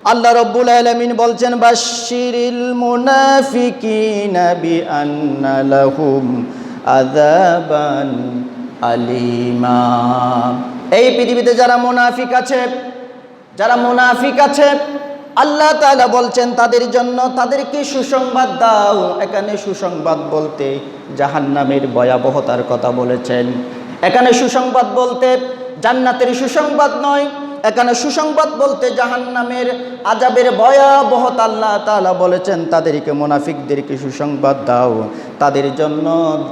আল্লাহ রাব্বুল আলামিন বলছেন বাশশিরিল মুনাফিকিনা বিআন্না লাহুম আযাবান আলিমা। এই পৃথিবীতে যারা মুনাফিক আছে আল্লাহ তাআলা বলছেন তাদের জন্য তাদেরকে সুসংবাদ দাও। এখানে সুসংবাদ বলতে জাহান্নামের ভয়াবহতার কথা বলেছেন। এখানে সুসংবাদ বলতে জান্নাতের সুসংবাদ নয়, এখানে সুসংবাদ বলতে জাহান্নামের আযাবের ভয়াবহতা আল্লাহ তাআলা বলেছেন তাদেরকে, মুনাফিকদেরকে সুসংবাদ দাও। তাদের জন্য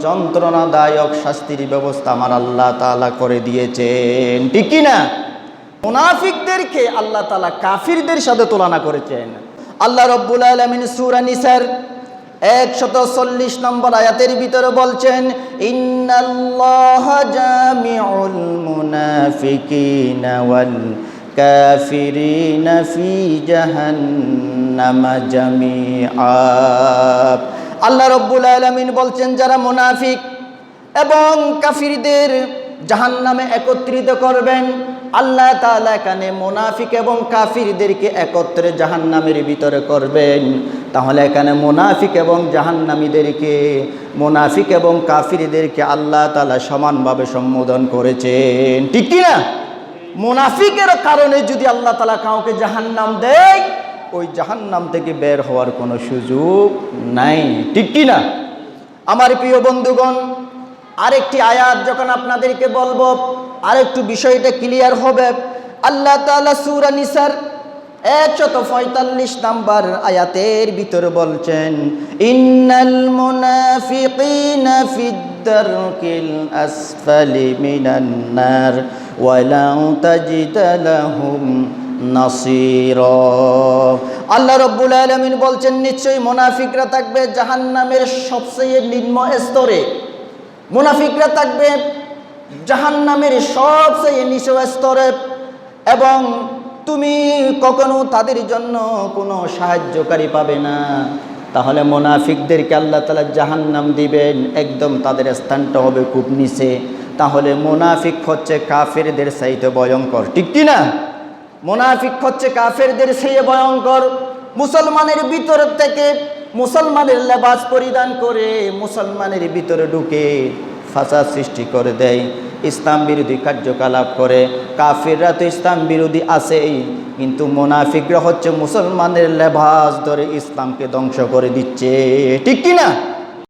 যন্ত্রণাদায়ক শাস্তির ব্যবস্থা আমার আল্লাহ তাআলা করে দিয়েছেন। ঠিক কি না? মুনাফিকদেরকে আল্লাহ তাআলা কাফিরদের সাথে তুলনা করেছেন। আল্লাহ রাব্বুল আলামিন সূরা নিসার 140 নম্বর আয়াতের ভিতরে বলছেন ইন্নাল্লাহা জামিউল মুনাফিকিনা ওয়াল কাফিরিনা ফি জাহান্নামা জামিআ। আল্লাহ রাব্বুল আলামিন বলছেন যারা মুনাফিক এবং কাফিরদের জাহান্নামে একত্রিত করবেন। আল্লাহ তাআলা এখানে মুনাফিক এবং কাফিরদেরকে একত্রে জাহান্নামের ভিতরে করবেন। তাহলে এখানে মুনাফিক এবং জাহান্নামীদেরকে, মুনাফিক এবং কাফিরদেরকে আল্লাহ তাআলা সমানভাবে সম্বোধন করেছেন। ঠিক কি না? মুনাফিকের কারণে যদি আল্লাহ তাআলা কাউকে জাহান্নাম দেয়, ওই জাহান্নাম থেকে বের হওয়ার কোনো সুযোগ নাই। ঠিক কি না? আমার প্রিয় বন্ধুগণ, আরেকটি আয়াত যখন আপনাদেরকে বলবো আরেকটু বিষয়টা ক্লিয়ার হবে। আল্লাহ তাআলা সূরা নিসার 145 নম্বর আয়াতের ভিতরে বলছেন ইন্নাল মুনাফিকিনা ফিদ দারকিল আসফালি মিনান নার ওয়া লা তাজিদা লাহুম নাসীরা। আল্লাহ রাব্বুল আলামিন বলছেন নিশ্চয়ই মুনাফিকরা থাকবে জাহান্নামের সবচেয়ে নিম্ন স্তরে। মুনাফিকরা থাকবে জাহান্নামের সবচেয়ে নিচু স্তরে এবং তুমি কখনো তাদের জন্য কোনো সাহায্যকারী পাবে না। তাহলে মুনাফিকদেরকে আল্লাহ তাআলা জাহান্নাম দিবেন, একদম তাদের স্থানটা হবে খুব নিচে। তাহলে মুনাফিক হচ্ছে কাফেরদের চাইতে ভয়ঙ্কর। ঠিক কি না? মুনাফিক হচ্ছে কাফেরদের চেয়ে ভয়ঙ্কর। মুসলমানের ভিতর থেকে মুসলমানের লেবাস পরিধান করে মুসলমানের ভিতরে ঢুকে ফাসাদ সৃষ্টি করে দেয়, ইসলাম বিরোধী কার্যকলাপ করে। কাফিররা তো ইসলাম বিরোধী আছেই, কিন্তু মুনাফিকরা হচ্ছে মুসলমানের লেবাস ধরে ইসলামকে ধ্বংস করে দিচ্ছে। ঠিক কি না?